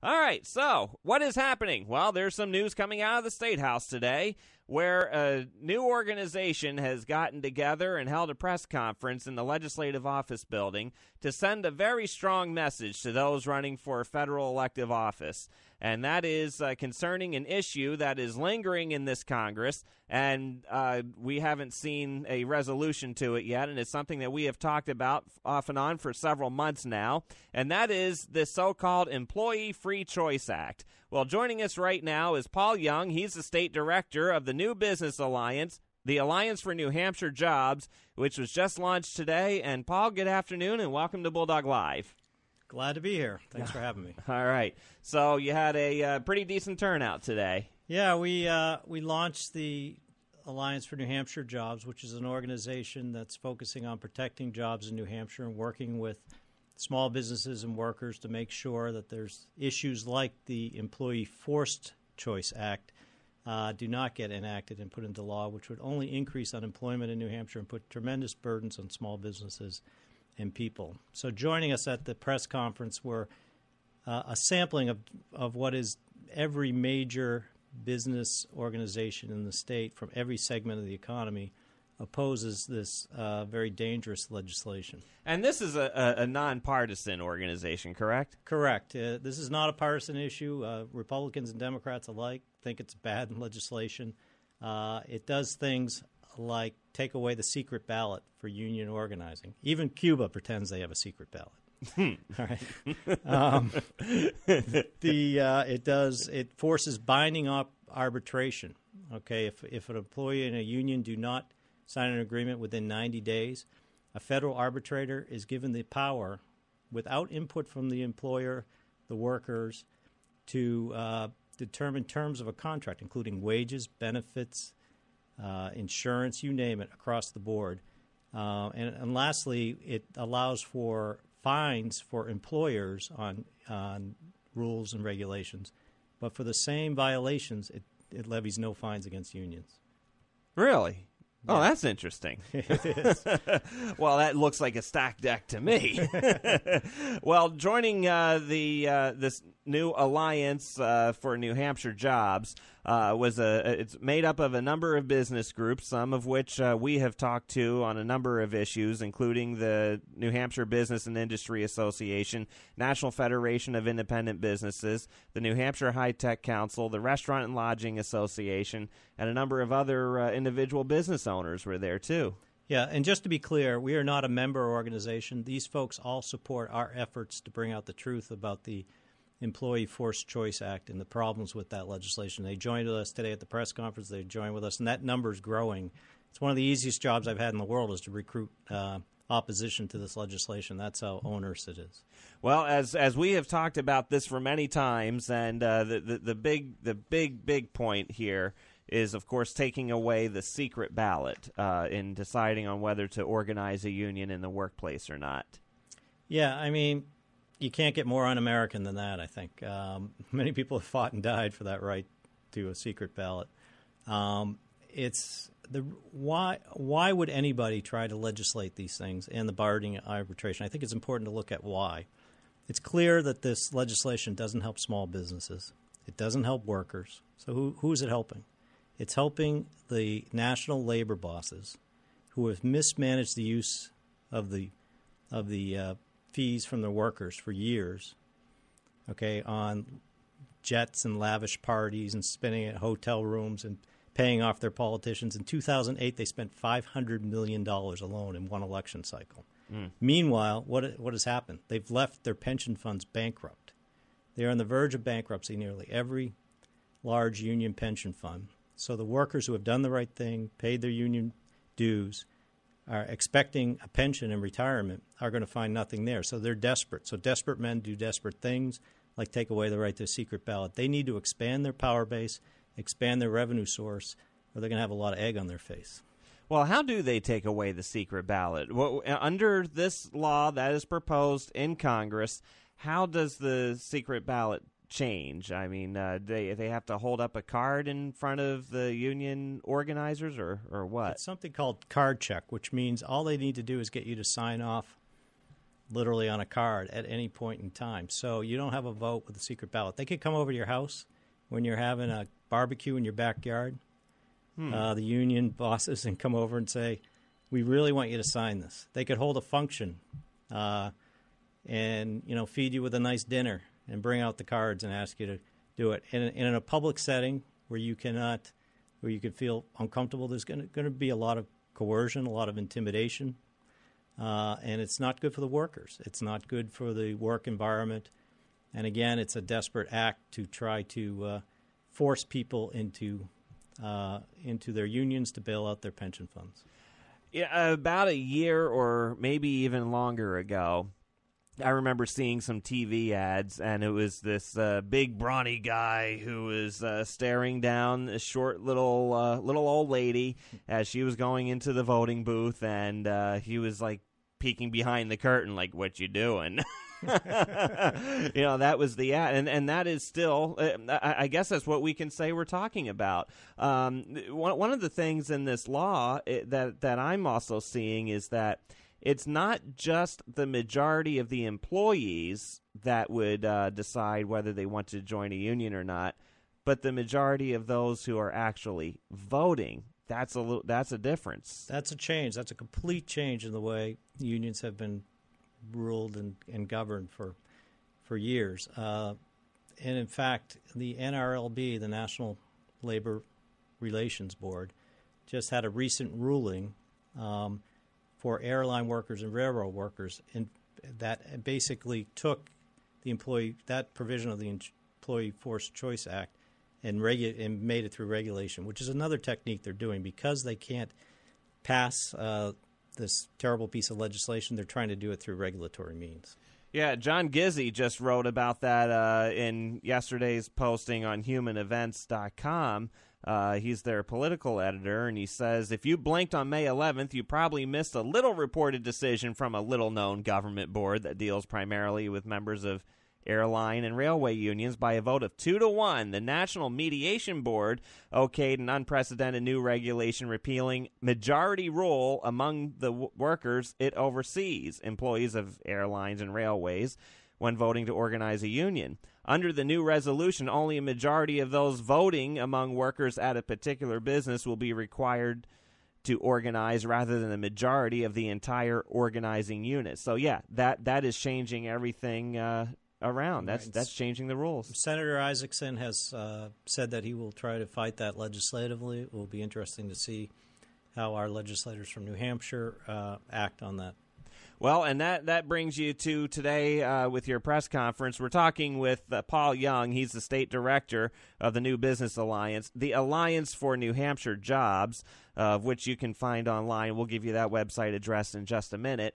All right, so what is happening? Well, there's some news coming out of the State House today where a new organization has gotten together and held a press conference in the Legislative Office Building to send a very strong message to those running for federal elective office. And that is concerning an issue that is lingering in this Congress, and we haven't seen a resolution to it yet, and it's something that we have talked about off and on for several months now, and that is the so-called Employee Free Choice Act. Well, joining us right now is Paul Young. He's the state director of the New Business Alliance, the Alliance for New Hampshire Jobs, which was just launched today. And Paul, good afternoon, and welcome to Bulldog Live. Glad to be here. Thanks for having me. All right. So you had a pretty decent turnout today. Yeah, we launched the Alliance for New Hampshire Jobs, which is an organization that's focusing on protecting jobs in New Hampshire and working with small businesses and workers to make sure that there's issues like the Employee Forced Choice Act do not get enacted and put into law, which would only increase unemployment in New Hampshire and put tremendous burdens on small businesses and people. So joining us at the press conference were a sampling of what is every major business organization in the state from every segment of the economy opposes this very dangerous legislation. And this is a nonpartisan organization, correct? Correct. This is not a partisan issue. Republicans and Democrats alike think it's bad legislation. It does things like take away the secret ballot for union organizing. Even Cuba pretends they have a secret ballot. All right. It forces binding up arbitration. Okay, if an employee and a union do not sign an agreement within 90 days, a federal arbitrator is given the power, without input from the employer, the workers, to determine terms of a contract, including wages, benefits, insurance, you name it, across the board. And lastly, it allows for fines for employers on rules and regulations. But for the same violations, it levies no fines against unions. Really? Yeah. Oh, that's interesting. It is. Well, that looks like a stacked deck to me. Well, joining this new Alliance for New Hampshire Jobs it's made up of a number of business groups, some of which we have talked to on a number of issues, including the New Hampshire Business and Industry Association, National Federation of Independent Businesses, the New Hampshire High-Tech Council, the Restaurant and Lodging Association, and a number of other individual business owners were there too. Yeah, and just to be clear, we are not a member organization. These folks all support our efforts to bring out the truth about the Employee Forced Choice Act and the problems with that legislation. They joined with us today at the press conference. They joined with us, and that number is growing. It's one of the easiest jobs I've had in the world is to recruit opposition to this legislation. That's how onerous it is. Well, as we have talked about this for many times, and the big point here is, of course, taking away the secret ballot in deciding on whether to organize a union in the workplace or not. Yeah, I mean, you can't get more un-American than that, I think. Many people have fought and died for that right to a secret ballot. Why would anybody try to legislate these things and the bargaining arbitration? I think it's important to look at why. It's clear that this legislation doesn't help small businesses. It doesn't help workers. So who is it helping? It's helping the national labor bosses who have mismanaged the use of the fees from their workers for years, okay, on jets and lavish parties and spending at hotel rooms and paying off their politicians. In 2008, they spent $500 million alone in one election cycle. Meanwhile, what has happened? They've left their pension funds bankrupt. They are on the verge of bankruptcy, nearly every large union pension fund. So the workers who have done the right thing, paid their union dues, are expecting a pension and retirement are going to find nothing there. So they're desperate. So desperate men do desperate things, like take away the right to a secret ballot. They need to expand their power base, expand their revenue source, or they're going to have a lot of egg on their face. Well, how do they take away the secret ballot? Well, under this law that is proposed in Congress, how does the secret ballot change? I mean, they have to hold up a card in front of the union organizers or what? It's something called card check, which means all they need to do is get you to sign off literally on a card at any point in time. So you don't have a vote with a secret ballot. They could come over to your house when you're having a barbecue in your backyard, the union bosses, and come over and say, we really want you to sign this. They could hold a function and, feed you with a nice dinner and bring out the cards and ask you to do it. And in a public setting where you could feel uncomfortable, there's going to be a lot of coercion, a lot of intimidation, and it's not good for the workers. It's not good for the work environment. And again, it's a desperate act to try to force people into their unions to bail out their pension funds. Yeah, about a year or maybe even longer ago, I remember seeing some TV ads, and it was this big, brawny guy who was staring down a short little old lady as she was going into the voting booth, and he was like peeking behind the curtain, like, "What you doing?" That was the ad, and that is still, I guess that's what we can say we're talking about. One of the things in this law that I'm also seeing is that it's not just the majority of the employees that would decide whether they want to join a union or not, but the majority of those who are actually voting. That's a difference. That's a change. That's a complete change in the way unions have been ruled and governed for years. And in fact, the NRLB, the National Labor Relations Board, just had a recent ruling for airline workers and railroad workers, and that basically took that provision of the Employee Forced Choice Act and made it through regulation, which is another technique they're doing because they can't pass this terrible piece of legislation. They're trying to do it through regulatory means. Yeah, John Gizzi just wrote about that in yesterday's posting on humanevents.com. He's their political editor, and he says, if you blinked on May 11th, you probably missed a little reported decision from a little-known government board that deals primarily with members of airline and railway unions. By a vote of 2-1, the National Mediation Board okayed an unprecedented new regulation repealing majority rule among the workers it oversees, employees of airlines and railways, when voting to organize a union. Under the new resolution, only a majority of those voting among workers at a particular business will be required to organize rather than the majority of the entire organizing unit. So, yeah, that is changing everything around. That's changing the rules. Senator Isaacson has said that he will try to fight that legislatively. It will be interesting to see how our legislators from New Hampshire act on that. Well, and that brings you to today with your press conference. We're talking with Paul Young. He's the state director of the New Business Alliance, the Alliance for New Hampshire Jobs, which you can find online. We'll give you that website address in just a minute.